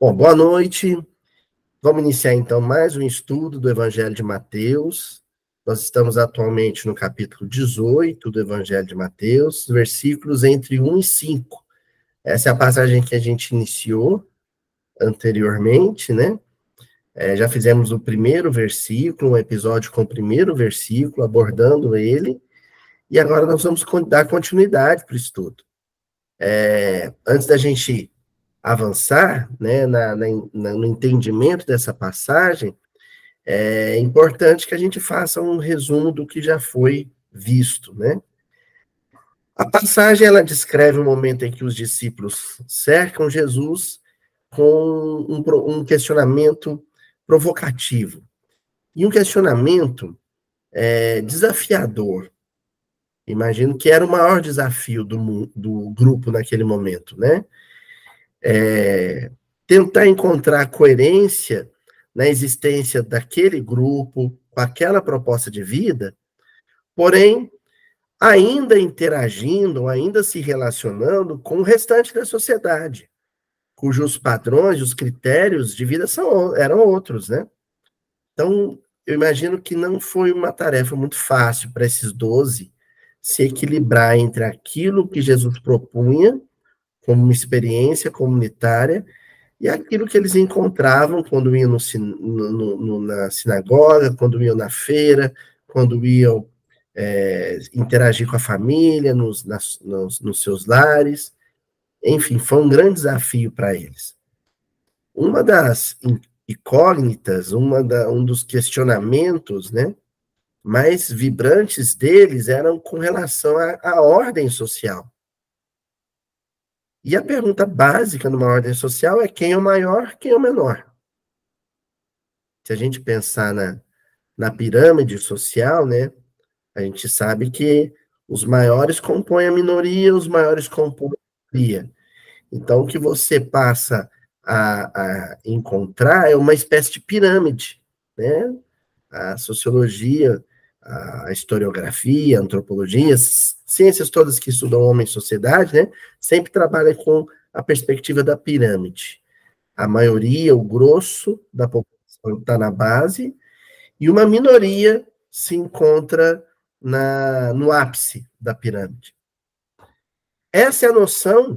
Bom, boa noite. Vamos iniciar então mais um estudo do Evangelho de Mateus. Nós estamos atualmente no capítulo 18 do Evangelho de Mateus, versículos entre 1 e 5. Essa é a passagem que a gente iniciou anteriormente, né? Já fizemos o primeiro versículo, um episódio com o primeiro versículo, abordando ele, e agora nós vamos dar continuidade para o estudo. Antes da gente avançar, né, no entendimento dessa passagem, é importante que a gente faça um resumo do que já foi visto, né? A passagem, ela descreve o momento em que os discípulos cercam Jesus com um questionamento provocativo. E um questionamento desafiador. Imagino que era o maior desafio do grupo naquele momento, né? Tentar encontrar coerência na existência daquele grupo, com aquela proposta de vida, porém, ainda interagindo, ainda se relacionando com o restante da sociedade, cujos padrões, os critérios de vida eram outros, né? Então, eu imagino que não foi uma tarefa muito fácil para esses 12 se equilibrar entre aquilo que Jesus propunha como uma experiência comunitária e aquilo que eles encontravam quando iam na sinagoga, quando iam na feira, quando iam interagir com a família, nos seus lares. Enfim, foi um grande desafio para eles. Uma das incógnitas, um dos questionamentos, né, mais vibrantes deles eram com relação à ordem social. E a pergunta básica numa ordem social é quem é o maior, quem é o menor. Se a gente pensar na pirâmide social, né, a gente sabe que os maiores compõem a minoria, os maiores compõem a maioria. Então, o que você passa a encontrar é uma espécie de pirâmide, né? A sociologia, a historiografia, a antropologia, as ciências todas que estudam homem e sociedade, né, sempre trabalham com a perspectiva da pirâmide. A maioria, o grosso da população está na base, e uma minoria se encontra no ápice da pirâmide. Essa é a noção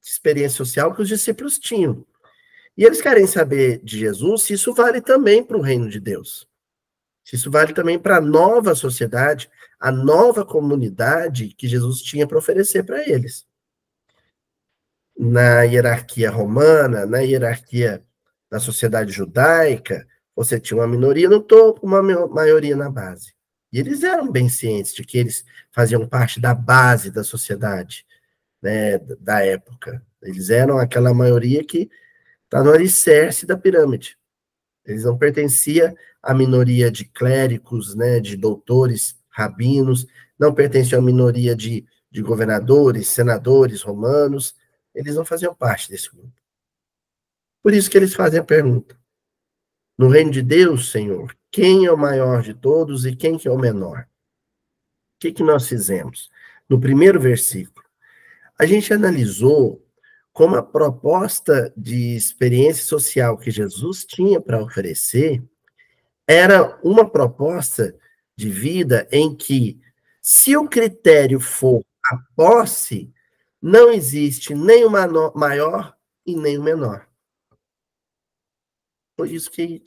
de experiência social que os discípulos tinham. E eles querem saber de Jesus se isso vale também para o reino de Deus. Se isso vale também para a nova sociedade, a nova comunidade que Jesus tinha para oferecer para eles. Na hierarquia romana, na hierarquia da sociedade judaica, você tinha uma minoria no topo, uma maioria na base. E eles eram bem cientes de que eles faziam parte da base da sociedade, né, da época. Eles eram aquela maioria que está no alicerce da pirâmide. Eles não pertenciam à minoria de clérigos, né, de doutores, rabinos, não pertenciam à minoria de governadores, senadores romanos. Eles não faziam parte desse grupo. Por isso que eles fazem a pergunta: no reino de Deus, Senhor, quem é o maior de todos e quem que é o menor? O que nós fizemos? No primeiro versículo, a gente analisou como a proposta de experiência social que Jesus tinha para oferecer era uma proposta de vida em que, se o critério for a posse, não existe nem o maior e nem o menor. Foi isso que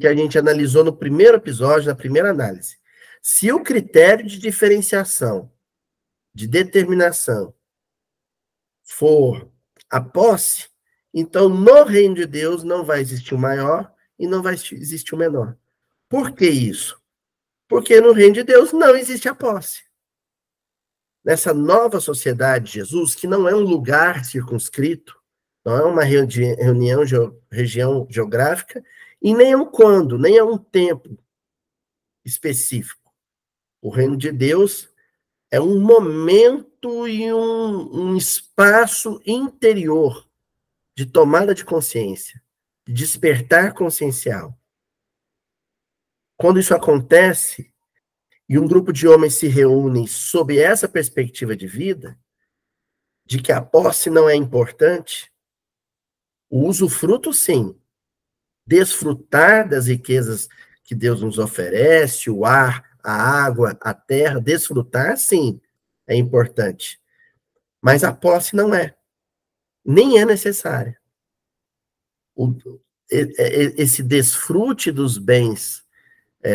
a gente analisou no primeiro episódio, na primeira análise. Se o critério de diferenciação, de determinação, for a posse, então no reino de Deus não vai existir o maior e não vai existir o menor. Por que isso? Porque no reino de Deus não existe a posse. Nessa nova sociedade de Jesus, que não é um lugar circunscrito, não é uma região geográfica, e nem é um quando, nem é um tempo específico. O reino de Deus é um momento e um espaço interior de tomada de consciência, de despertar consciencial. Quando isso acontece, e um grupo de homens se reúnem sob essa perspectiva de vida, de que a posse não é importante, O usufruto, sim. Desfrutar das riquezas que Deus nos oferece, o ar, a água, a terra, desfrutar, sim, é importante. Mas a posse não é. Nem é necessária. Esse desfrute dos bens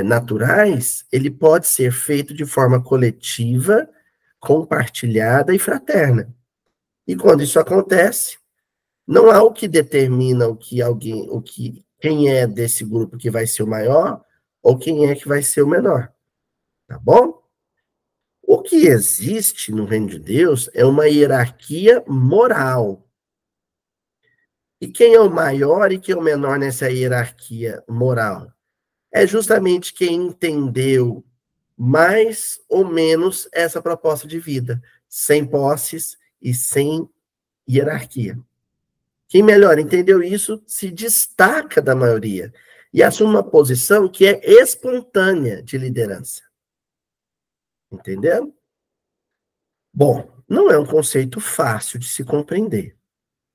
naturais, ele pode ser feito de forma coletiva, compartilhada e fraterna. E quando isso acontece, não há o que determina quem é desse grupo que vai ser o maior ou quem é que vai ser o menor, tá bom? O que existe no reino de Deus é uma hierarquia moral. E quem é o maior e quem é o menor nessa hierarquia moral? É justamente quem entendeu mais ou menos essa proposta de vida, sem posses e sem hierarquia. Quem melhor entendeu isso se destaca da maioria e assume uma posição que é espontânea de liderança. Entendeu? Bom, não é um conceito fácil de se compreender.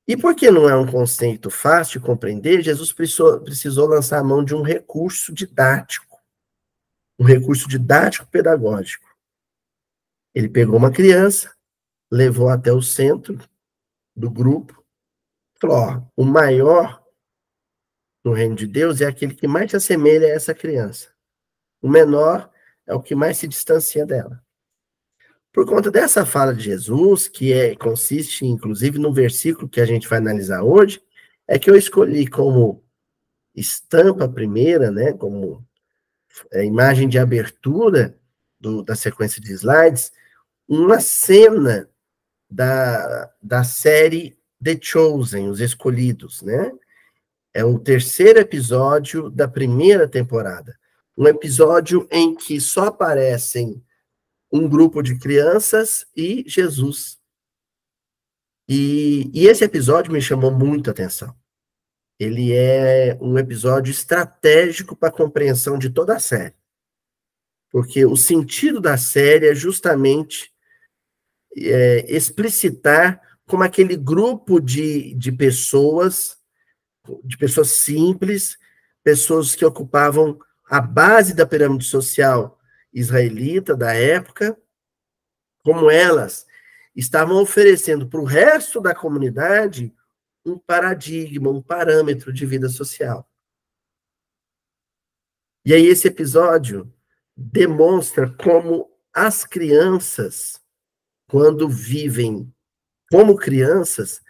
E porque não é um conceito fácil de compreender, Jesus precisou lançar a mão de um recurso didático pedagógico. Ele pegou uma criança, levou até o centro do grupo, falou: ó, o maior no reino de Deus é aquele que mais se assemelha a essa criança. O menor é o que mais se distancia dela. Por conta dessa fala de Jesus, que consiste, inclusive, no versículo que a gente vai analisar hoje, é que eu escolhi como estampa primeira, né, como imagem de abertura da sequência de slides, uma cena da série The Chosen, Os Escolhidos, né? É o terceiro episódio da primeira temporada. Um episódio em que só aparecem um grupo de crianças e Jesus. E esse episódio me chamou muito a atenção. Ele é um episódio estratégico para a compreensão de toda a série. Porque o sentido da série é justamente explicitar como aquele grupo de pessoas simples, pessoas que ocupavam a base da pirâmide social israelita da época, como elas estavam oferecendo para o resto da comunidade um paradigma, um parâmetro de vida social. E aí esse episódio demonstra como as crianças, quando vivem como crianças,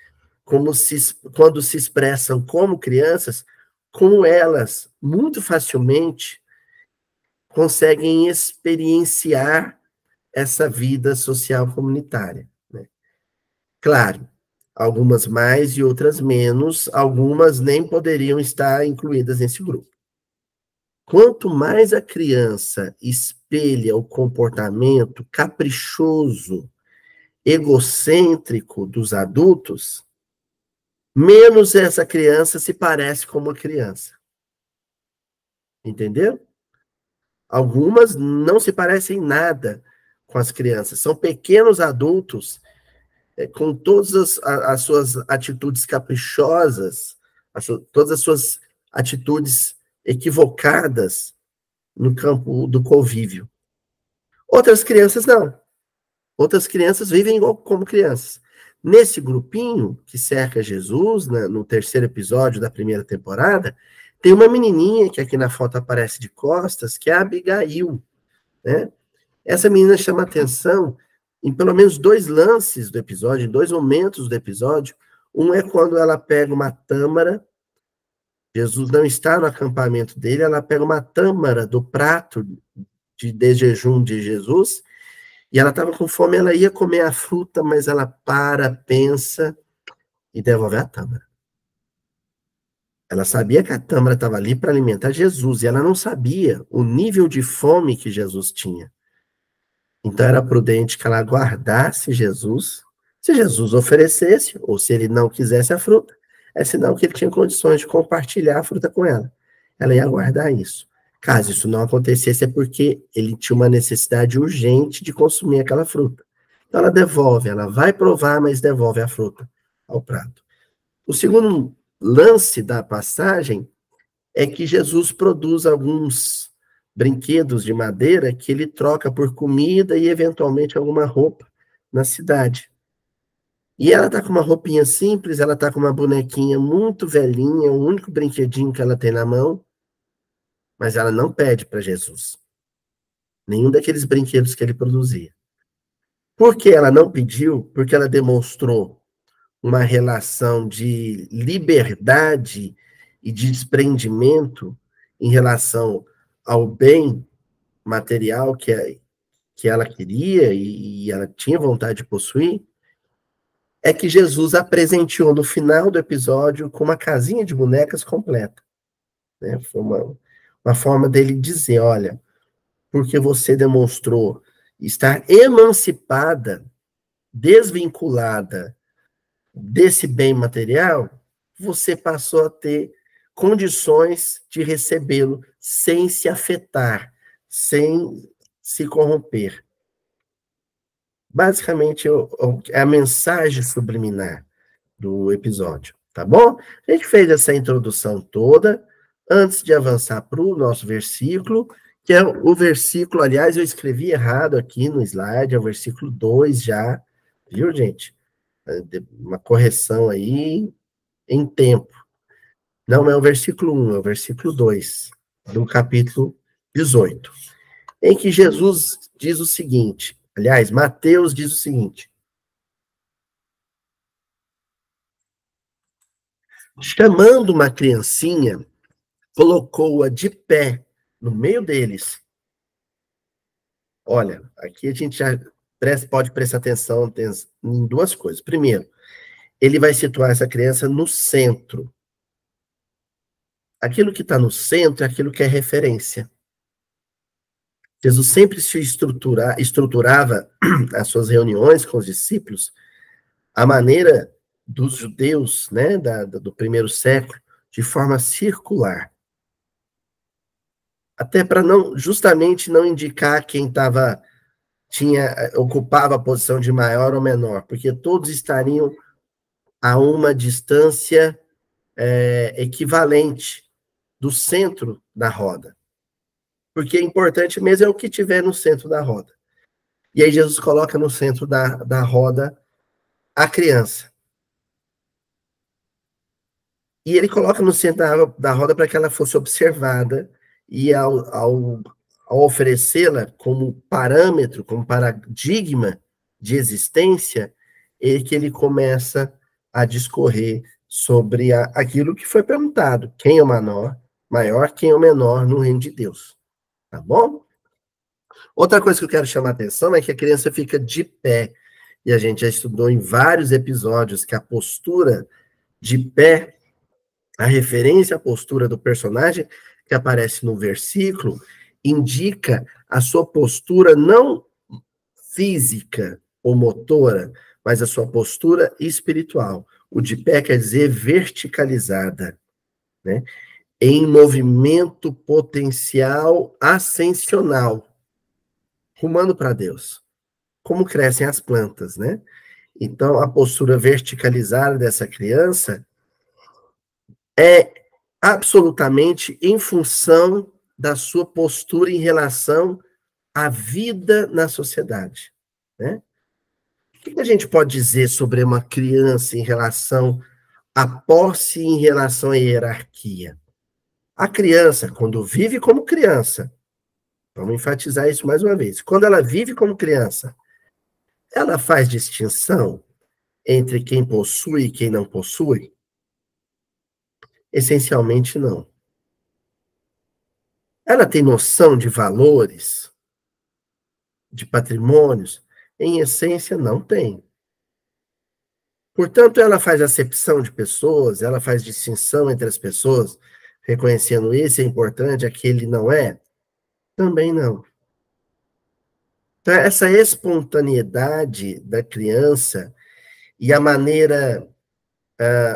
quando se expressam como crianças, como elas, muito facilmente, conseguem experienciar essa vida social comunitária. Né? Claro, algumas mais e outras menos, algumas nem poderiam estar incluídas nesse grupo. Quanto mais a criança espelha o comportamento caprichoso, egocêntrico dos adultos, menos essa criança se parece com uma criança. Entendeu? Algumas não se parecem nada com as crianças. São pequenos adultos com todas as suas atitudes caprichosas, todas as suas atitudes equivocadas no campo do convívio. Outras crianças não. Outras crianças vivem como crianças. Nesse grupinho que cerca Jesus, né, no terceiro episódio da primeira temporada, tem uma menininha que aqui na foto aparece de costas, que é a Abigail. Né? Essa menina chama atenção em pelo menos 2 lances do episódio, em 2 momentos do episódio. Um é quando ela pega uma tâmara, Jesus não está no acampamento dele, ela pega uma tâmara do prato de jejum de Jesus, e ela estava com fome, ela ia comer a fruta, mas ela pensa e devolve a tâmara. Ela sabia que a tâmara estava ali para alimentar Jesus, e ela não sabia o nível de fome que Jesus tinha. Então era prudente que ela guardasse Jesus. Se Jesus oferecesse, ou se ele não quisesse a fruta, é sinal que ele tinha condições de compartilhar a fruta com ela. Ela ia guardar isso. Caso isso não acontecesse, é porque ele tinha uma necessidade urgente de consumir aquela fruta. Então ela devolve, ela vai provar, mas devolve a fruta ao prato. O segundo lance da passagem é que Jesus produz alguns brinquedos de madeira que ele troca por comida e, eventualmente, alguma roupa na cidade. E ela tá com uma roupinha simples, ela tá com uma bonequinha muito velhinha, o único brinquedinho que ela tem na mão, mas ela não pede para Jesus nenhum daqueles brinquedos que ele produzia. Por que ela não pediu? Porque ela demonstrou uma relação de liberdade e de desprendimento em relação ao bem material que ela queria e ela tinha vontade de possuir, é que Jesus a presenteou no final do episódio com uma casinha de bonecas completa. Né? Foi uma forma dele dizer, olha, porque você demonstrou estar emancipada, desvinculada desse bem material, você passou a ter condições de recebê-lo sem se afetar, sem se corromper. Basicamente, é a mensagem subliminar do episódio, tá bom? A gente fez essa introdução toda, antes de avançar para o nosso versículo, que é o versículo, aliás, eu escrevi errado aqui no slide, é o versículo 2 já, viu, gente? Uma correção aí em tempo. Não é o versículo 1, é o versículo 2 do capítulo 18, em que Jesus diz o seguinte, aliás, Mateus diz o seguinte, chamando uma criancinha, colocou-a de pé no meio deles. Olha, aqui a gente já pode prestar atenção em duas coisas. Primeiro, ele vai situar essa criança no centro. Aquilo que está no centro é aquilo que é referência. Jesus sempre se estruturava as suas reuniões com os discípulos à maneira dos judeus, né, do primeiro século, de forma circular. Até para justamente não indicar quem ocupava a posição de maior ou menor, porque todos estariam a uma distância equivalente do centro da roda. Porque é importante mesmo é o que tiver no centro da roda. E aí Jesus coloca no centro da roda a criança. E ele coloca no centro da roda para que ela fosse observada e ao oferecê-la como parâmetro, como paradigma de existência, é que ele começa a discorrer sobre aquilo que foi perguntado, quem é o maior, quem é o menor no reino de Deus, tá bom? Outra coisa que eu quero chamar a atenção é que a criança fica de pé, e a gente já estudou em vários episódios que a postura de pé, a referência à postura do personagem que aparece no versículo, indica a sua postura não física ou motora, mas a sua postura espiritual. O de pé quer dizer verticalizada, né? Em movimento potencial ascensional, rumando para Deus. Como crescem as plantas, né? Então, a postura verticalizada dessa criança é absolutamente em função da sua postura em relação à vida na sociedade, né? O que a gente pode dizer sobre uma criança em relação à posse e em relação à hierarquia? A criança, quando vive como criança, vamos enfatizar isso mais uma vez, quando ela vive como criança, ela faz distinção entre quem possui e quem não possui? Essencialmente, não. Ela tem noção de valores, de patrimônios? Em essência, não tem. Portanto, ela faz acepção de pessoas, ela faz distinção entre as pessoas, reconhecendo esse é importante, aquele não é? Também não. Então, essa espontaneidade da criança e a maneira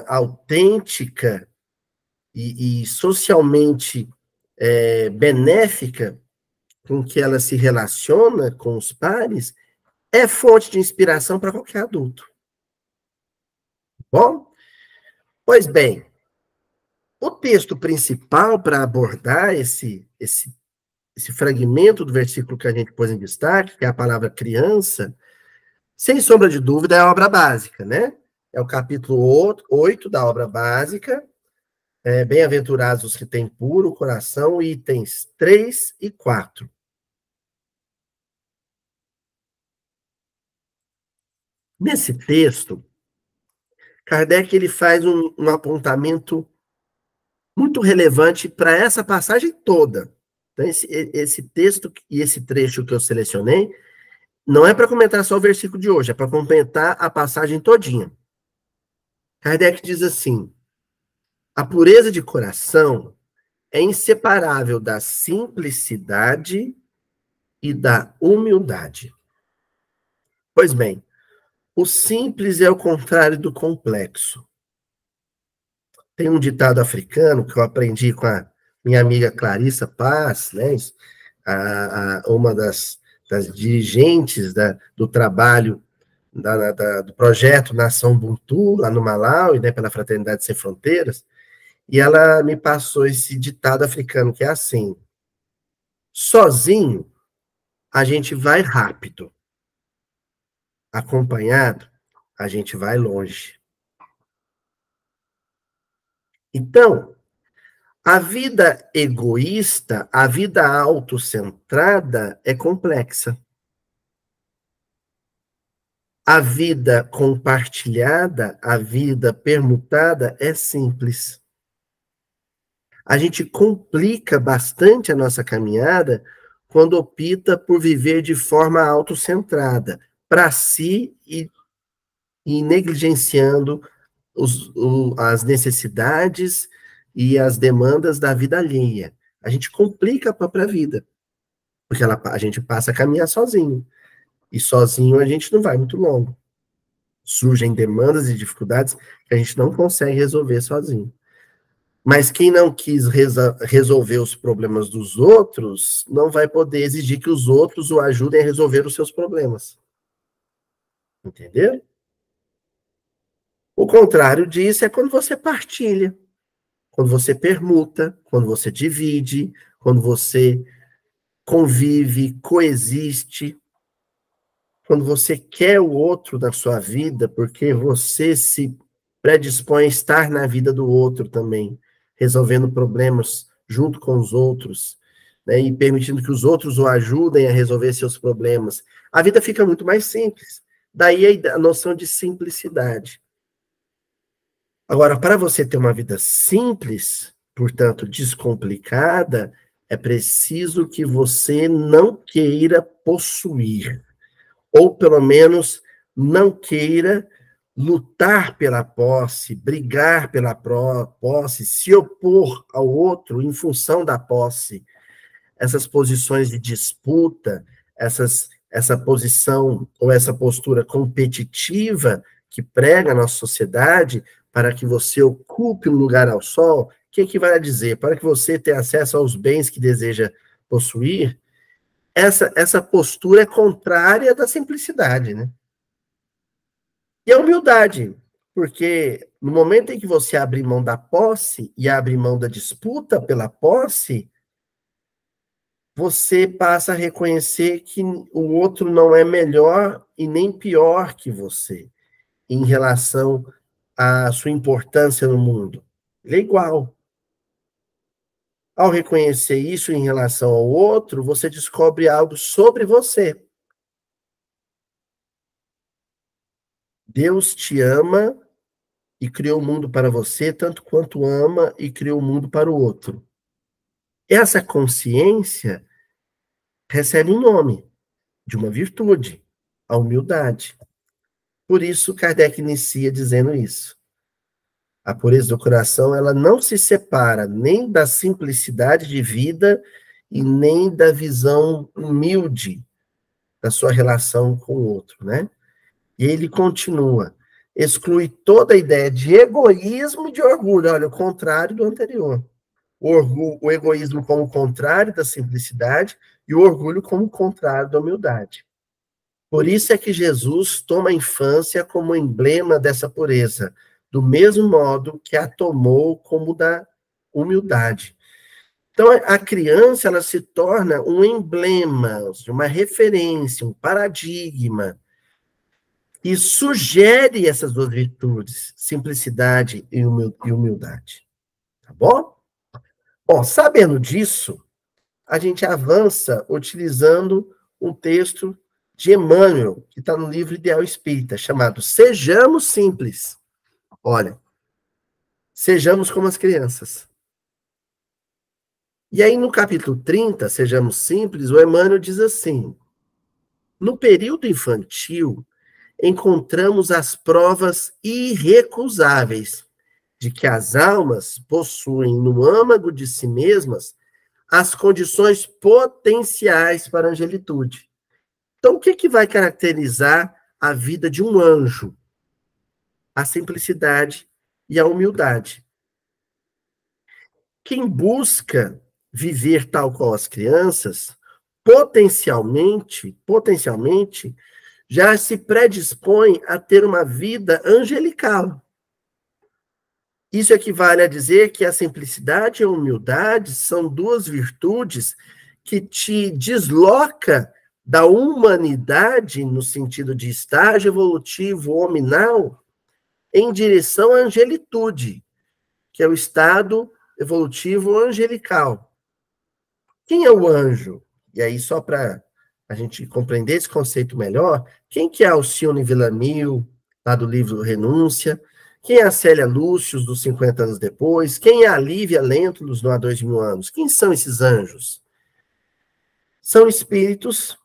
autêntica e socialmente benéfica com que ela se relaciona com os pares é fonte de inspiração para qualquer adulto. Bom, pois bem, O texto principal para abordar esse fragmento do versículo que a gente pôs em destaque, que é a palavra criança, sem sombra de dúvida, é a obra básica, né? É o capítulo 8 da obra básica, bem-aventurados os que têm puro coração, itens 3 e 4. Nesse texto, Kardec ele faz um apontamento muito relevante para essa passagem toda. Então, esse texto e esse trecho que eu selecionei não é para comentar só o versículo de hoje, é para comentar a passagem todinha. Kardec diz assim: a pureza de coração é inseparável da simplicidade e da humildade. Pois bem, o simples é o contrário do complexo. Tem um ditado africano que eu aprendi com a minha amiga Clarissa Paz, né? Uma das dirigentes do trabalho do projeto Nação Ubuntu, lá no Malawi, né, pela Fraternidade Sem Fronteiras, e ela me passou esse ditado africano que é assim: sozinho a gente vai rápido, acompanhado a gente vai longe. Então, a vida egoísta, a vida autocentrada é complexa. A vida compartilhada, a vida permutada é simples. A gente complica bastante a nossa caminhada quando opta por viver de forma autocentrada, para si e negligenciando as necessidades e as demandas da vida alheia. A gente complica a própria vida, porque a gente passa a caminhar sozinho. E sozinho a gente não vai muito longo. Surgem demandas e dificuldades que a gente não consegue resolver sozinho. Mas quem não quis resolver os problemas dos outros, não vai poder exigir que os outros o ajudem a resolver os seus problemas. Entendeu? O contrário disso é quando você partilha, quando você permuta, quando você divide, quando você convive, coexiste, quando você quer o outro na sua vida, porque você se predispõe a estar na vida do outro também, resolvendo problemas junto com os outros, né, e permitindo que os outros o ajudem a resolver seus problemas. A vida fica muito mais simples. Daí a noção de simplicidade. Agora, para você ter uma vida simples, portanto, descomplicada, é preciso que você não queira possuir, ou pelo menos não queira lutar pela posse, brigar pela posse, se opor ao outro em função da posse. Essas posições de disputa, essa posição ou essa postura competitiva que prega a nossa sociedade para que você ocupe um lugar ao sol, o que equivale a dizer? Para que você tenha acesso aos bens que deseja possuir, essa postura é contrária da simplicidade, né? E a humildade, porque no momento em que você abre mão da posse e abre mão da disputa pela posse, você passa a reconhecer que o outro não é melhor e nem pior que você em relação à sua importância no mundo. Ele é igual. Ao reconhecer isso em relação ao outro, você descobre algo sobre você. Deus te ama e criou o mundo para você, tanto quanto ama e criou o mundo para o outro. Essa consciência recebe um nome de uma virtude, a humildade. Por isso, Kardec inicia dizendo isso. A pureza do coração, ela não se separa nem da simplicidade de vida e nem da visão humilde da sua relação com o outro, né? E ele continua, exclui toda a ideia de egoísmo e de orgulho, olha, o contrário do anterior. O egoísmo como contrário da simplicidade e o orgulho como contrário da humildade. Por isso é que Jesus toma a infância como emblema dessa pureza, do mesmo modo que a tomou como da humildade. Então, a criança, ela se torna um emblema, uma referência, um paradigma, e sugere essas duas virtudes, simplicidade e humildade. Tá bom? Bom, sabendo disso, a gente avança utilizando um texto de Emmanuel, que está no livro Ideal Espírita, chamado Sejamos Simples. Olha, sejamos como as crianças. E aí, no capítulo 30, Sejamos Simples, o Emmanuel diz assim: no período infantil, encontramos as provas irrecusáveis de que as almas possuem no âmago de si mesmas as condições potenciais para a angelitude. Então, o que vai caracterizar a vida de um anjo? A simplicidade e a humildade. Quem busca viver tal qual as crianças, potencialmente, já se predispõe a ter uma vida angelical. Isso equivale a dizer que a simplicidade e a humildade são duas virtudes que te desloca da humanidade, no sentido de estágio evolutivo hominal, em direção à angelitude, que é o estado evolutivo angelical. Quem é o anjo? E aí, só para a gente compreender esse conceito melhor, quem que é a Alcione Villamil, lá do livro Renúncia? Quem é a Célia Lúcius, dos 50 anos depois? Quem é a Lívia Lentulus, no Há 2000 anos? Quem são esses anjos? São espíritos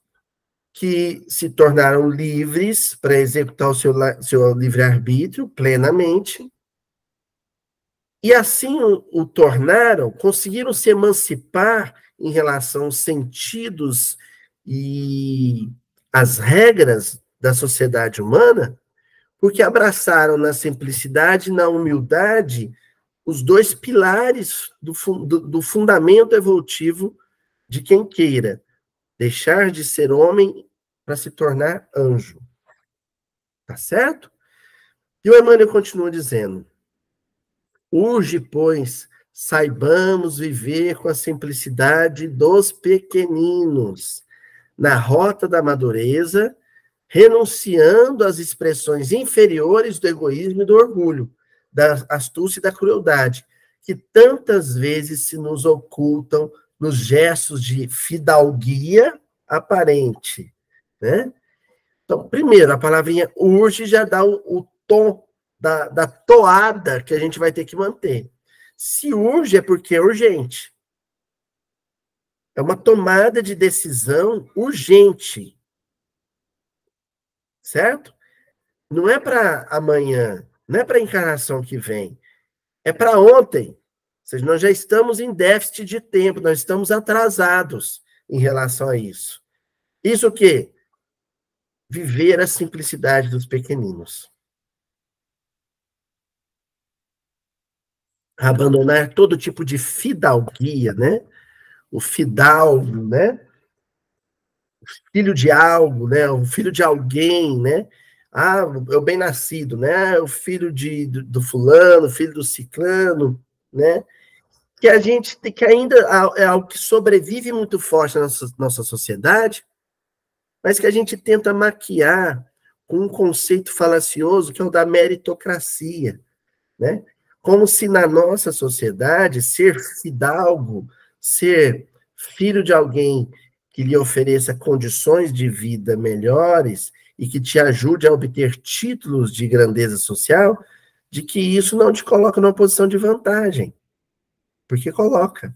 que se tornaram livres para executar o seu livre-arbítrio plenamente, e assim o tornaram, conseguiram se emancipar em relação aos sentidos e às regras da sociedade humana, porque abraçaram na simplicidade e na humildade os dois pilares do fundamento evolutivo de quem queira deixar de ser homem para se tornar anjo. Tá certo? E o Emmanuel continua dizendo: urge, pois, saibamos viver com a simplicidade dos pequeninos, na rota da madureza, renunciando às expressões inferiores do egoísmo e do orgulho, da astúcia e da crueldade, que tantas vezes se nos ocultam nos gestos de fidalguia aparente, né? Então, primeiro, a palavrinha urge já dá o tom da toada que a gente vai ter que manter. Se urge, é porque é urgente. É uma tomada de decisão urgente. Certo? Não é para amanhã, não é para a encarnação que vem. É para ontem. Ou seja, nós já estamos em déficit de tempo, nós estamos atrasados em relação a isso. Isso o quê? Viver a simplicidade dos pequeninos. Abandonar todo tipo de fidalguia, né? O fidalgo, né? Filho de algo, né? O filho de alguém, né? Ah, é o bem-nascido, né? O filho do fulano, filho do ciclano, né? Que a gente que ainda é algo que sobrevive muito forte na nossa sociedade, mas que a gente tenta maquiar com um conceito falacioso que é o da meritocracia, né? Como se na nossa sociedade ser fidalgo, ser filho de alguém que lhe ofereça condições de vida melhores e que te ajude a obter títulos de grandeza social, de que isso não te coloca numa posição de vantagem. Porque coloca.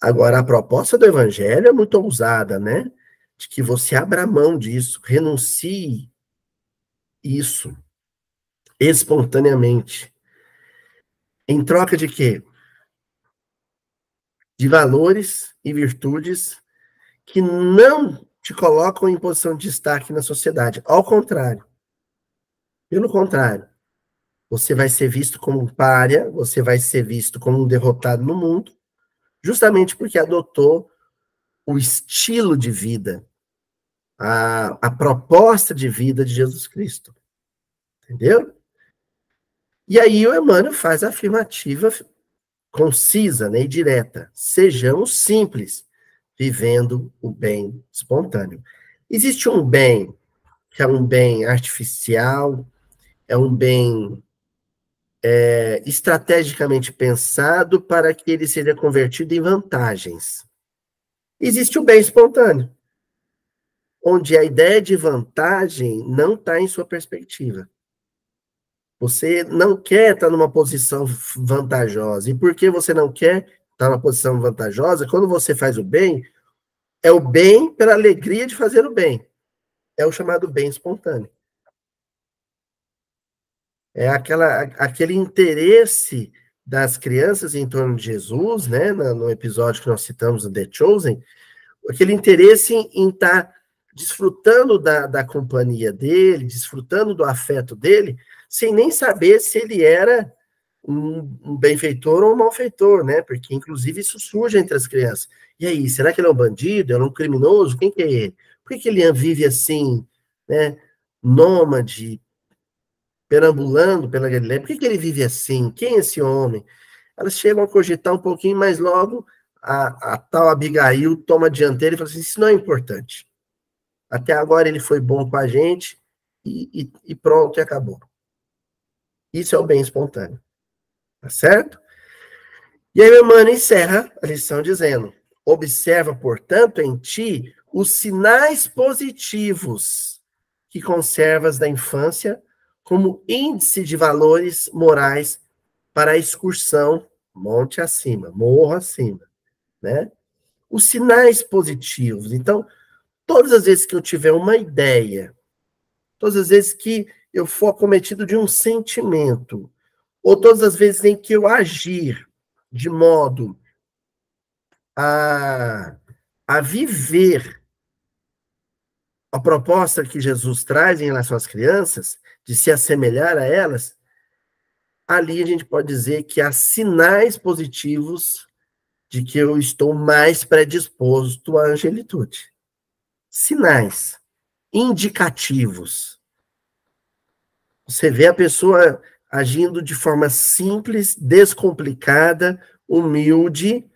Agora, a proposta do evangelho é muito ousada, né? De que você abra mão disso, renuncie isso espontaneamente. Em troca de quê? De valores e virtudes que não te colocam em posição de destaque na sociedade. Ao contrário. Pelo contrário. Você vai ser visto como um pária, você vai ser visto como um derrotado no mundo, justamente porque adotou o estilo de vida, a proposta de vida de Jesus Cristo. Entendeu? E aí o Emmanuel faz a afirmativa concisa, né, e direta. Sejamos simples, vivendo o bem espontâneo. Existe um bem que é um bem artificial, é um bem estrategicamente pensado para que ele seja convertido em vantagens. Existe o bem espontâneo, onde a ideia de vantagem não está em sua perspectiva. Você não quer estar numa posição vantajosa. E por que você não quer estar numa posição vantajosa? Quando você faz o bem, é o bem pela alegria de fazer o bem. É o chamado bem espontâneo. É aquele interesse das crianças em torno de Jesus, né? No episódio que nós citamos, The Chosen, aquele interesse em estar desfrutando da companhia dele, desfrutando do afeto dele, sem nem saber se ele era um benfeitor ou um malfeitor, né? Porque, inclusive, isso surge entre as crianças. E aí, será que ele é um bandido? É um criminoso? Quem que é ele? Por que ele vive assim, né? Nômade, perambulando pela Galileia? Por que ele vive assim? Quem é esse homem? Elas chegam a cogitar um pouquinho, mas logo a tal Abigail toma a dianteira e fala assim, isso não é importante. Até agora ele foi bom com a gente e pronto, e acabou. Isso é o bem espontâneo. Tá certo? E aí, meu mano, encerra a lição dizendo, observa, portanto, em ti os sinais positivos que conservas da infância como índice de valores morais para a excursão monte acima, morro acima, né? Os sinais positivos. Então, todas as vezes que eu tiver uma ideia, todas as vezes que eu for acometido de um sentimento, ou todas as vezes em que eu agir de modo a viver a proposta que Jesus traz em relação às crianças, de se assemelhar a elas, ali a gente pode dizer que há sinais positivos de que eu estou mais predisposto à angelitude. Sinais indicativos. Você vê a pessoa agindo de forma simples, descomplicada, humilde,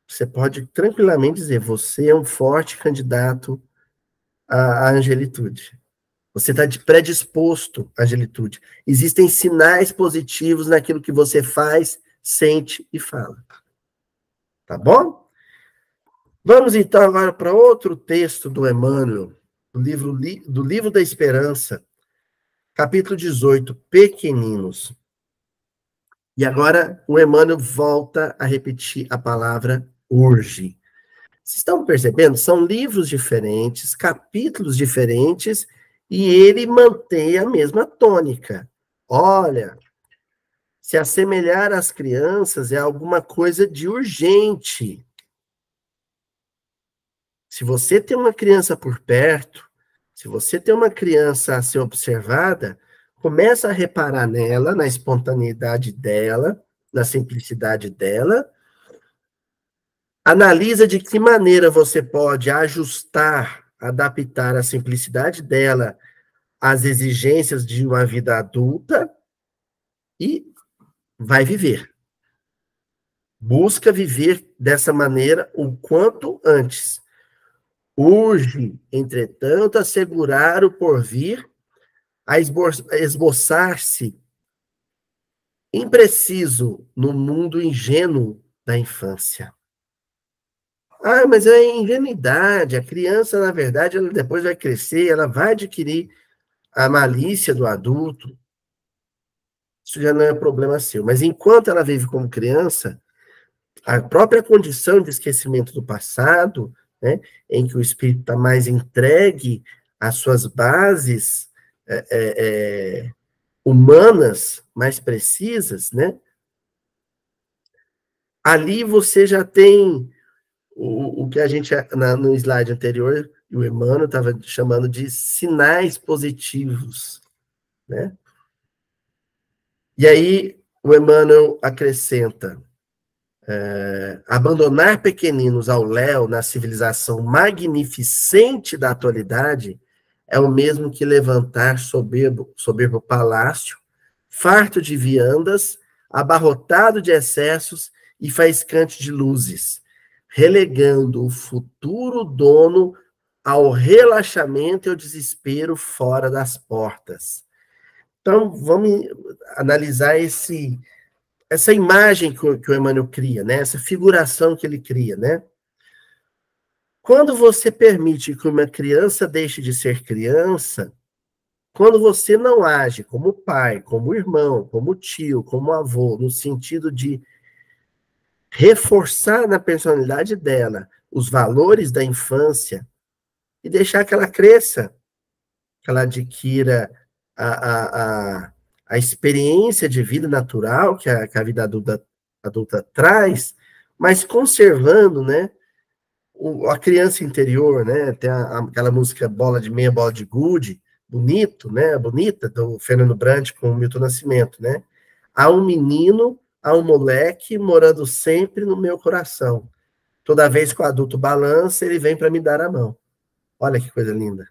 você pode tranquilamente dizer, você é um forte candidato à angelitude. Você está predisposto à angelitude. Existem sinais positivos naquilo que você faz, sente e fala. Tá bom? Vamos então agora para outro texto do Emmanuel, do livro da Esperança, capítulo 18, Pequeninos. E agora o Emmanuel volta a repetir a palavra urge. Vocês estão percebendo? São livros diferentes, capítulos diferentes, e ele mantém a mesma tônica. Olha, se assemelhar às crianças é alguma coisa de urgente. Se você tem uma criança por perto, se você tem uma criança a ser observada, começa a reparar nela, na espontaneidade dela, na simplicidade dela. Analisa de que maneira você pode ajustar, adaptar a simplicidade dela às exigências de uma vida adulta e vai viver. Busca viver dessa maneira o quanto antes. Urge, entretanto, assegurar o porvir, a esboçar-se impreciso no mundo ingênuo da infância. Ah, mas é ingenuidade. A criança, na verdade, ela depois vai crescer, ela vai adquirir a malícia do adulto. Isso já não é problema seu. Mas enquanto ela vive como criança, a própria condição de esquecimento do passado, né, em que o espírito está mais entregue às suas bases humanas mais precisas, né? Ali você já tem o que a gente, no slide anterior, o Emmanuel estava chamando de sinais positivos, né? E aí o Emmanuel acrescenta, abandonar pequeninos ao léu na civilização magnificente da atualidade é o mesmo que levantar soberbo palácio, farto de viandas, abarrotado de excessos e faiscante de luzes, relegando o futuro dono ao relaxamento e ao desespero fora das portas. Então, vamos analisar essa imagem que o Emmanuel cria, né? Essa figuração que ele cria, né? Quando você permite que uma criança deixe de ser criança, quando você não age como pai, como irmão, como tio, como avô, no sentido de reforçar na personalidade dela os valores da infância e deixar que ela cresça, que ela adquira a experiência de vida natural que a vida adulta traz, mas conservando, né, a criança interior, né, tem aquela música Bola de Meia, Bola de Gude, bonito, né, bonita, do Fernando Brant com o Milton Nascimento, né, há um menino, há um moleque morando sempre no meu coração, toda vez que o adulto balança, ele vem para me dar a mão, olha que coisa linda.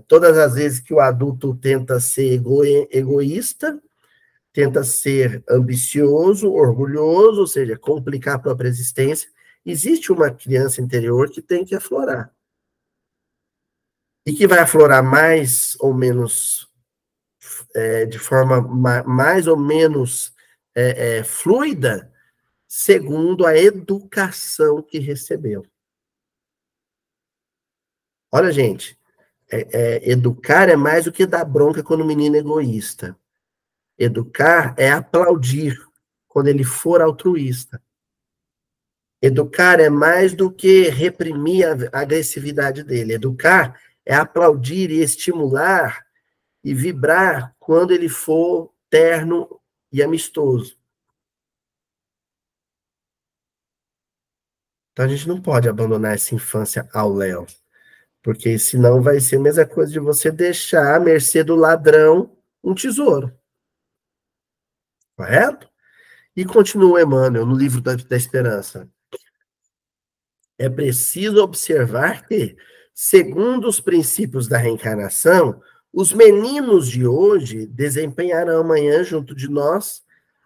Todas as vezes que o adulto tenta ser egoísta, tenta ser ambicioso, orgulhoso, ou seja, complicar a própria existência, existe uma criança interior que tem que aflorar. E que vai aflorar mais ou menos, de forma mais ou menos fluida, segundo a educação que recebeu. Olha, gente, educar é mais do que dar bronca quando o menino é egoísta. Educar é aplaudir quando ele for altruísta. Educar é mais do que reprimir a agressividade dele. Educar é aplaudir e estimular e vibrar quando ele for terno e amistoso. Então a gente não pode abandonar essa infância ao léu, porque senão vai ser a mesma coisa de você deixar à mercê do ladrão um tesouro. Correto? E continua Emmanuel no livro da Esperança. É preciso observar que, segundo os princípios da reencarnação, os meninos de hoje desempenharão amanhã, junto de nós,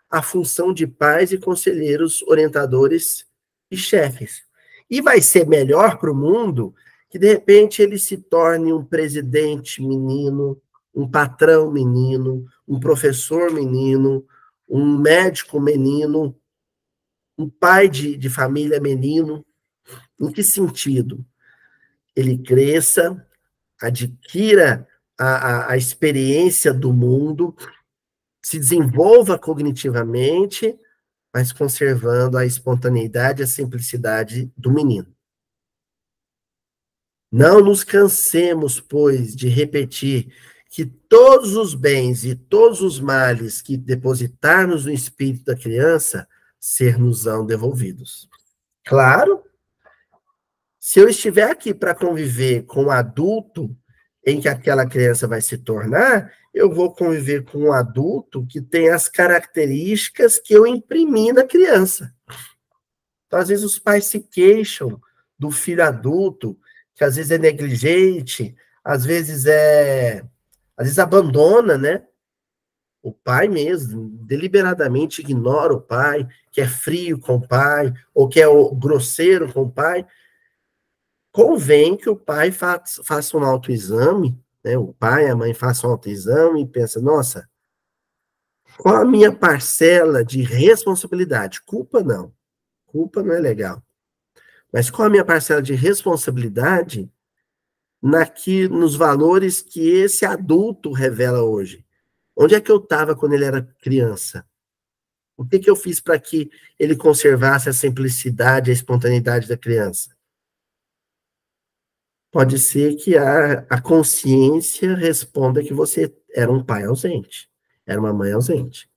a função de pais e conselheiros, orientadores e chefes. E vai ser melhor para o mundo que, de repente, ele se torne um presidente menino, um patrão menino, um professor menino, um médico menino, um pai de família menino. Em que sentido? Ele cresça, adquira a experiência do mundo, se desenvolva cognitivamente, mas conservando a espontaneidade e a simplicidade do menino. Não nos cansemos, pois, de repetir que todos os bens e todos os males que depositarmos no espírito da criança ser-nos-ão devolvidos. Claro, se eu estiver aqui para conviver com o adulto em que aquela criança vai se tornar, eu vou conviver com um adulto que tem as características que eu imprimi na criança. Então, às vezes, os pais se queixam do filho adulto, que às vezes é negligente, às vezes abandona, né? O pai mesmo, deliberadamente ignora o pai, que é frio com o pai, ou que é grosseiro com o pai. Convém que o pai faça um autoexame, né? O pai e a mãe façam um autoexame e pensa, nossa, qual a minha parcela de responsabilidade? Culpa não é legal. Mas qual a minha parcela de responsabilidade nos valores que esse adulto revela hoje? Onde é que eu estava quando ele era criança? O que eu fiz para que ele conservasse a simplicidade, a espontaneidade da criança? Pode ser que a consciência responda que você era um pai ausente, era uma mãe ausente.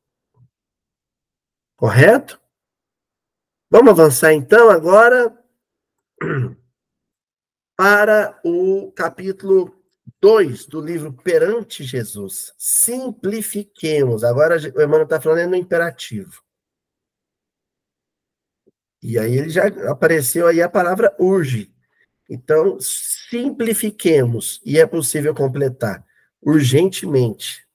Correto? Vamos avançar então agora para o capítulo 2 do livro Perante Jesus. Simplifiquemos. Agora o Emmanuel está falando no imperativo. E aí ele já apareceu aí a palavra urge. Então, simplifiquemos. E é possível completar urgentemente.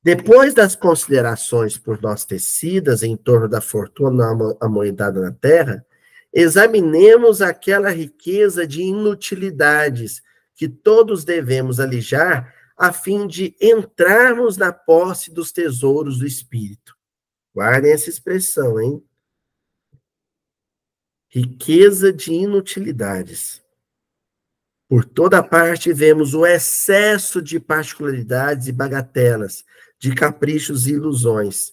Depois das considerações por nós tecidas em torno da fortuna amoedada na terra, examinemos aquela riqueza de inutilidades que todos devemos alijar a fim de entrarmos na posse dos tesouros do Espírito. Guardem essa expressão, hein? Riqueza de inutilidades. Por toda parte vemos o excesso de particularidades e bagatelas, de caprichos e ilusões,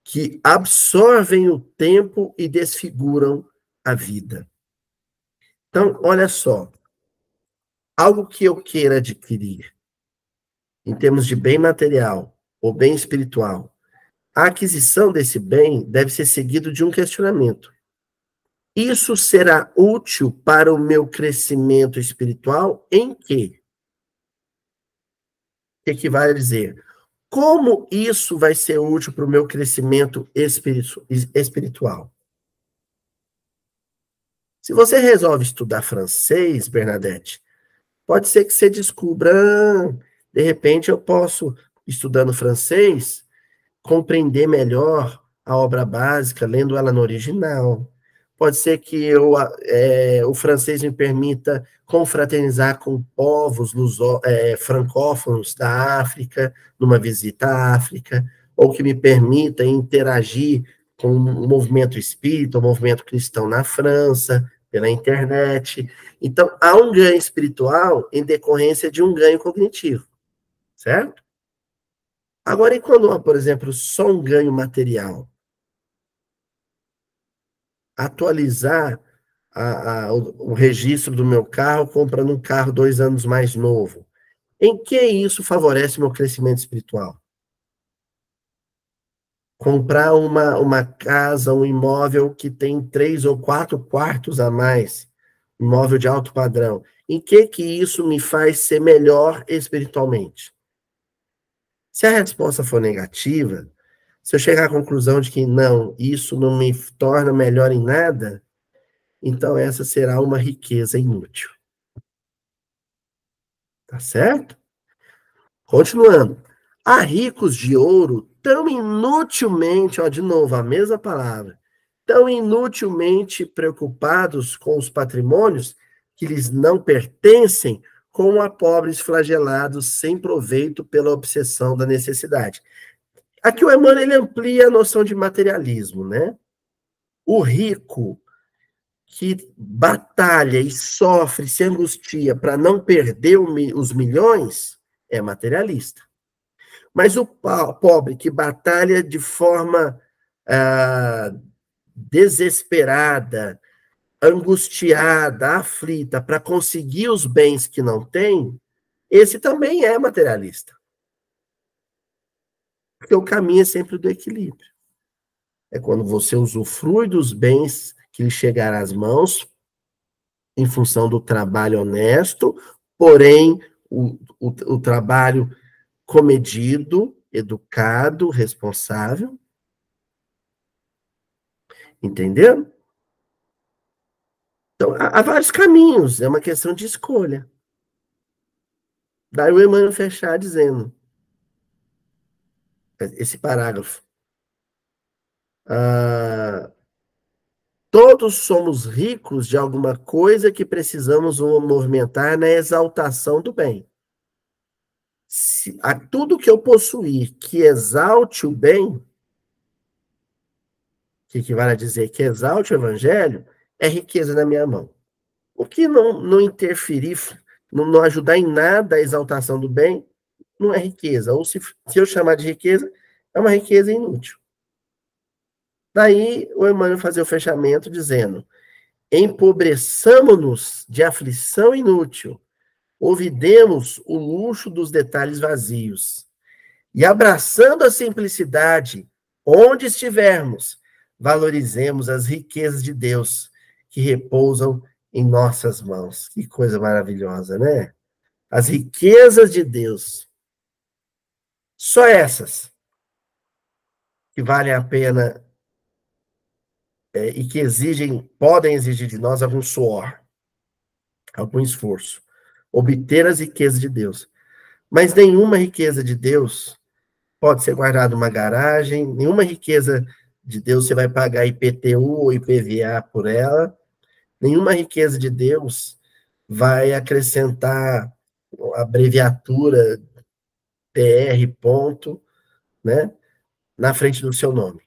que absorvem o tempo e desfiguram a vida. Então, olha só, algo que eu queira adquirir, em termos de bem material ou bem espiritual, a aquisição desse bem deve ser seguido de um questionamento. Isso será útil para o meu crescimento espiritual em quê? O que equivale a dizer? Como isso vai ser útil para o meu crescimento espiritual? Se você resolve estudar francês, Bernadette, pode ser que você descubra, de repente eu posso, estudando francês, compreender melhor a obra básica, lendo ela no original. Pode ser que o francês me permita confraternizar com povos francófonos da África, numa visita à África, ou que me permita interagir com o movimento espírita, o movimento cristão na França, pela internet. Então, há um ganho espiritual em decorrência de um ganho cognitivo, certo? Agora, e quando há, por exemplo, só um ganho material? Atualizar o registro do meu carro, comprando um carro 2 anos mais novo. Em que isso favorece meu crescimento espiritual? Comprar uma casa, um imóvel que tem 3 ou 4 quartos a mais, imóvel de alto padrão. Em que isso me faz ser melhor espiritualmente? Se a resposta for negativa, se eu chegar à conclusão de que não, isso não me torna melhor em nada, então essa será uma riqueza inútil. Tá certo? Continuando. Há ricos de ouro tão inutilmente, ó, de novo, a mesma palavra, tão inutilmente preocupados com os patrimônios que lhes não pertencem, como a pobres flagelados sem proveito pela obsessão da necessidade. Aqui o Emmanuel ele amplia a noção de materialismo, né? O rico que batalha e sofre, se angustia para não perder os milhões, é materialista. Mas o pobre que batalha de forma desesperada, angustiada, aflita, para conseguir os bens que não tem, esse também é materialista. Porque o caminho é sempre do equilíbrio. É quando você usufrui dos bens que lhe chegará às mãos, em função do trabalho honesto, porém, o trabalho comedido, educado, responsável. Entendeu? Então, há vários caminhos, é uma questão de escolha. Daí o Emmanuel fechar dizendo, esse parágrafo, todos somos ricos de alguma coisa que precisamos movimentar na exaltação do bem. Tudo que eu possuir que exalte o bem, que equivale a dizer que exalte o evangelho, é riqueza na minha mão. O que não interferir, não ajudar em nada a exaltação do bem, não é riqueza. Ou se eu chamar de riqueza, é uma riqueza inútil. Daí o Emmanuel fazia o fechamento dizendo, empobreçamo-nos de aflição inútil, ouvidemos o luxo dos detalhes vazios, e abraçando a simplicidade, onde estivermos, valorizemos as riquezas de Deus que repousam em nossas mãos. Que coisa maravilhosa, né? As riquezas de Deus. Só essas que valem a pena e que podem exigir de nós algum suor, algum esforço. Obter as riquezas de Deus. Mas nenhuma riqueza de Deus pode ser guardado numa garagem, nenhuma riqueza de Deus você vai pagar IPTU ou IPVA por ela, nenhuma riqueza de Deus vai acrescentar a abreviatura PR, ponto, né, na frente do seu nome.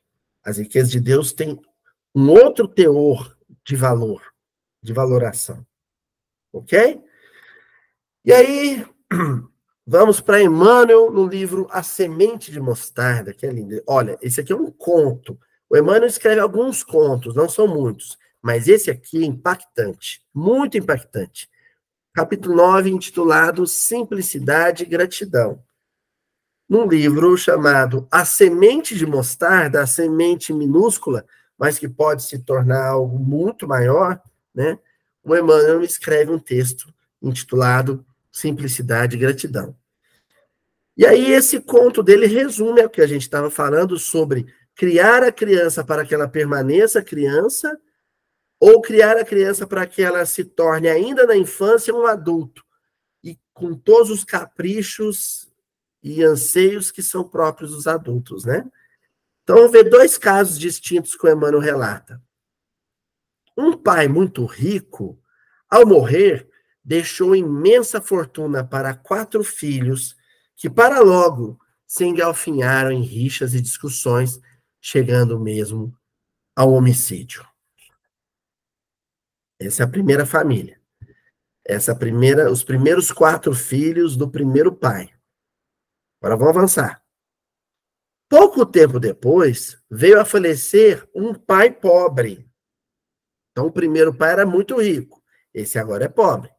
As riquezas de Deus têm um outro teor de valor, de valoração. Ok? E aí, vamos para Emmanuel no livro A Semente de Mostarda, que é lindo. Olha, esse aqui é um conto. O Emmanuel escreve alguns contos, não são muitos, mas esse aqui é impactante, muito impactante. Capítulo 9, intitulado Simplicidade e Gratidão. Num livro chamado A Semente de Mostarda, a semente minúscula, mas que pode se tornar algo muito maior, né? O Emmanuel escreve um texto intitulado Simplicidade e Gratidão. E aí esse conto dele resume o que a gente estava falando sobre criar a criança para que ela permaneça criança ou criar a criança para que ela se torne ainda na infância um adulto e com todos os caprichos e anseios que são próprios dos adultos, né? Então, vamos ver dois casos distintos que o Emmanuel relata. Um pai muito rico, ao morrer, deixou imensa fortuna para 4 filhos, que para logo se engalfinharam em rixas e discussões, chegando mesmo ao homicídio. Essa é a primeira família. Os primeiros 4 filhos do primeiro pai. Agora vamos avançar. Pouco tempo depois, veio a falecer um pai pobre. Então, o primeiro pai era muito rico. Esse agora é pobre.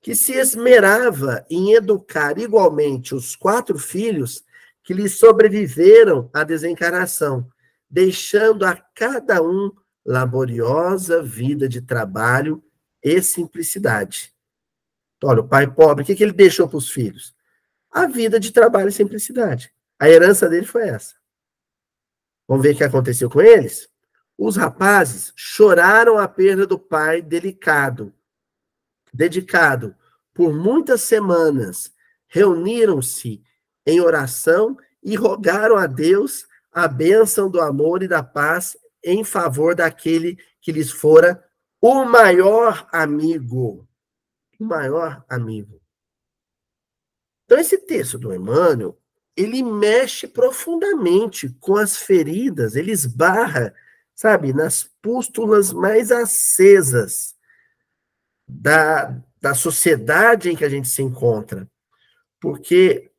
Que se esmerava em educar igualmente os 4 filhos que lhe sobreviveram à desencarnação, deixando a cada um laboriosa vida de trabalho e simplicidade. Então, olha, o pai pobre, o que ele deixou para os filhos? A vida de trabalho e simplicidade. A herança dele foi essa. Vamos ver o que aconteceu com eles? Os rapazes choraram a perda do pai dedicado. Por muitas semanas, reuniram-se em oração e rogaram a Deus a bênção do amor e da paz em favor daquele que lhes fora o maior amigo. O maior amigo. Então, esse texto do Emmanuel, ele mexe profundamente com as feridas, ele esbarra, sabe, nas pústulas mais acesas da sociedade em que a gente se encontra. Porque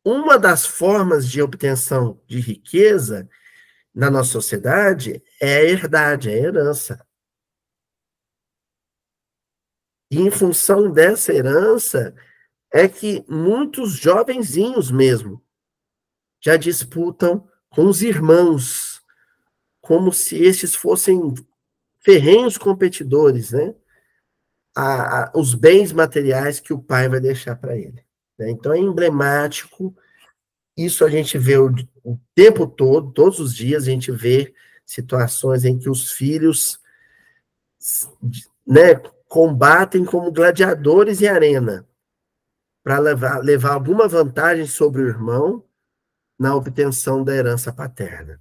uma das formas de obtenção de riqueza na nossa sociedade é a herdade, é a herança. E em função dessa herança é que muitos jovenzinhos mesmo já disputam com os irmãos, como se estes fossem ferrenhos competidores, né? Os bens materiais que o pai vai deixar para ele. Né? Então é emblemático, isso a gente vê o tempo todo, todos os dias a gente vê situações em que os filhos, né, combatem como gladiadores em arena, para levar alguma vantagem sobre o irmão na obtenção da herança paterna.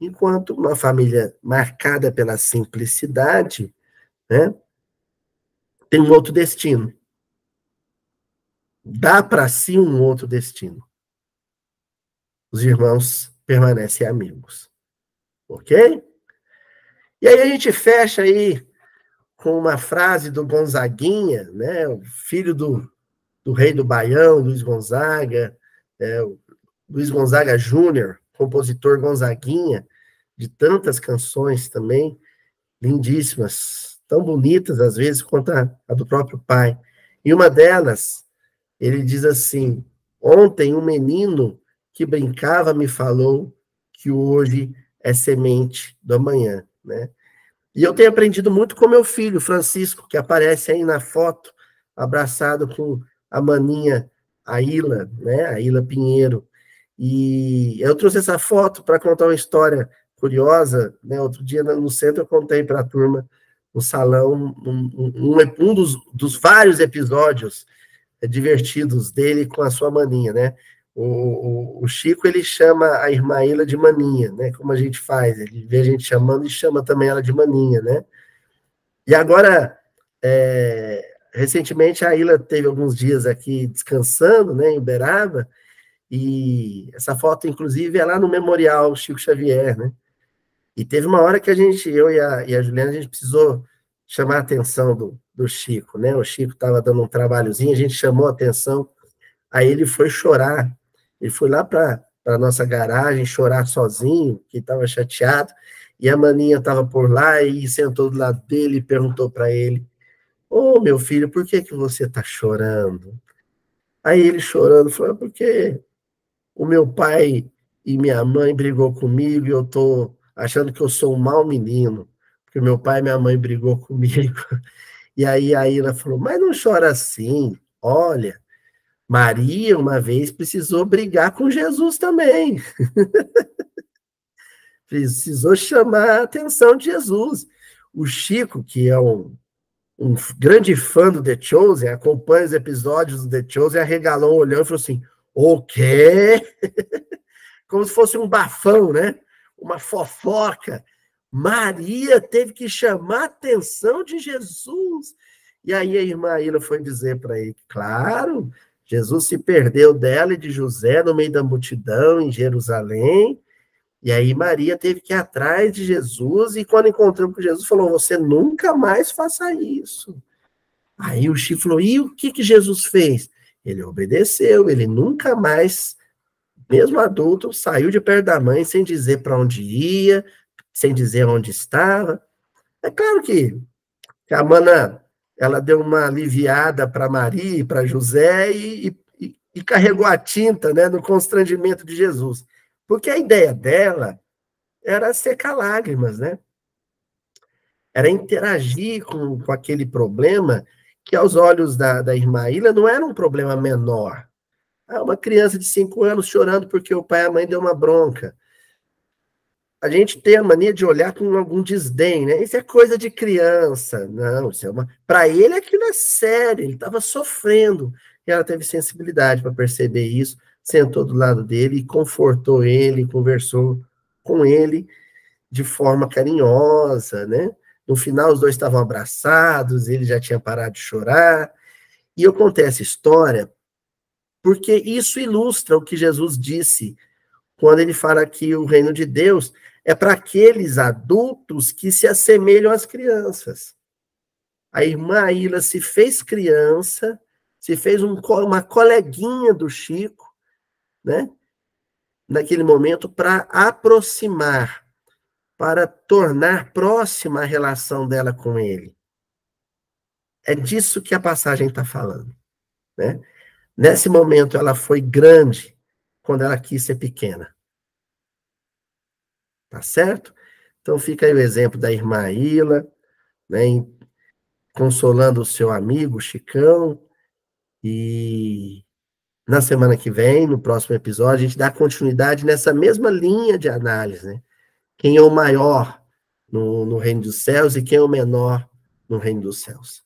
Enquanto uma família marcada pela simplicidade, né, tem um outro destino. Dá para si um outro destino. Os irmãos permanecem amigos. Ok? E aí a gente fecha aí com uma frase do Gonzaguinha, né, o filho do rei do Baião, Luiz Gonzaga, o Luiz Gonzaga Júnior, compositor Gonzaguinha, de tantas canções também, lindíssimas, tão bonitas às vezes quanto a do próprio pai. E uma delas, ele diz assim: ontem um menino que brincava me falou que hoje é semente do amanhã, né? E eu tenho aprendido muito com meu filho, Francisco, que aparece aí na foto, abraçado com a maninha, a Ila, né? A Ila Pinheiro. E eu trouxe essa foto para contar uma história curiosa, né? Outro dia no centro eu contei para a turma, no salão, um dos vários episódios divertidos dele com a sua maninha, né? O Chico, ele chama a irmã Ilha de maninha, né? Como a gente faz, ele vê a gente chamando e chama também ela de maninha, né? E agora, recentemente, a Ilha teve alguns dias aqui descansando, né, em Uberaba, e essa foto, inclusive, é lá no Memorial Chico Xavier, né? E teve uma hora que eu e a Juliana, a gente precisou chamar a atenção do Chico, né? O Chico estava dando um trabalhozinho, a gente chamou a atenção, aí ele foi chorar, ele foi lá para a nossa garagem chorar sozinho, que estava chateado, e a maninha estava por lá e sentou do lado dele e perguntou para ele: Ô, meu filho, por que você está chorando? Aí ele chorando, falou: porque o meu pai e minha mãe brigou comigo e eu tô achando que eu sou um mau menino, porque meu pai e minha mãe brigou comigo. E aí a Ira falou: mas não chora assim, olha, Maria uma vez precisou brigar com Jesus também, precisou chamar a atenção de Jesus. O Chico, que é um grande fã do The Chosen, acompanha os episódios do The Chosen, arregalou um olhão e falou assim: o quê? Como se fosse um bafão, né? Uma fofoca. Maria teve que chamar a atenção de Jesus. E aí a irmã Ilha foi dizer para ele: claro, Jesus se perdeu dela e de José no meio da multidão em Jerusalém. E aí Maria teve que ir atrás de Jesus e quando encontrou com Jesus falou: você nunca mais faça isso. Aí o Chico falou: e o que Jesus fez? Ele obedeceu, ele nunca mais, mesmo adulto, saiu de perto da mãe sem dizer para onde ia, sem dizer onde estava. É claro que a mana, ela deu uma aliviada para Maria e para José e carregou a tinta, né, no constrangimento de Jesus. Porque a ideia dela era secar lágrimas, né? Era interagir com aquele problema que, aos olhos da irmã Ilha, não era um problema menor. Uma criança de 5 anos chorando porque o pai e a mãe deu uma bronca. A gente tem a mania de olhar com algum desdém, né? Isso é coisa de criança. Não, isso é uma. Para ele, aquilo é sério, ele estava sofrendo. E ela teve sensibilidade para perceber isso, sentou do lado dele e confortou ele, conversou com ele de forma carinhosa, né? No final, os dois estavam abraçados, ele já tinha parado de chorar. E eu contei essa história porque isso ilustra o que Jesus disse quando ele fala que o reino de Deus é para aqueles adultos que se assemelham às crianças. A irmã Ilha se fez criança, se fez uma coleguinha do Chico, né? Naquele momento, para aproximar, para tornar próxima a relação dela com ele. É disso que a passagem está falando, né? Nesse momento, ela foi grande quando ela quis ser pequena. Tá certo? Então fica aí o exemplo da irmã Ilha, né, consolando o seu amigo Chicão, e na semana que vem, no próximo episódio, a gente dá continuidade nessa mesma linha de análise, né? Quem é o maior no reino dos céus e quem é o menor no reino dos céus.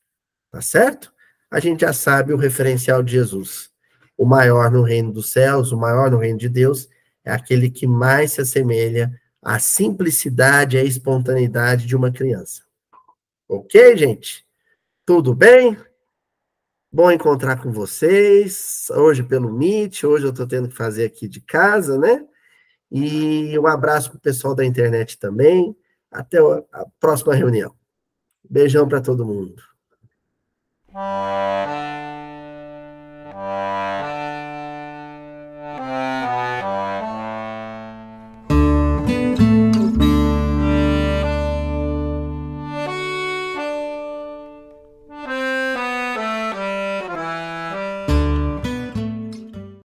Tá certo? A gente já sabe o referencial de Jesus. O maior no reino dos céus, o maior no reino de Deus, é aquele que mais se assemelha à simplicidade e à espontaneidade de uma criança. Ok, gente? Tudo bem? Bom encontrar com vocês, hoje pelo Meet, hoje eu estou tendo que fazer aqui de casa, né? E um abraço para o pessoal da internet também. Até a próxima reunião. Beijão para todo mundo.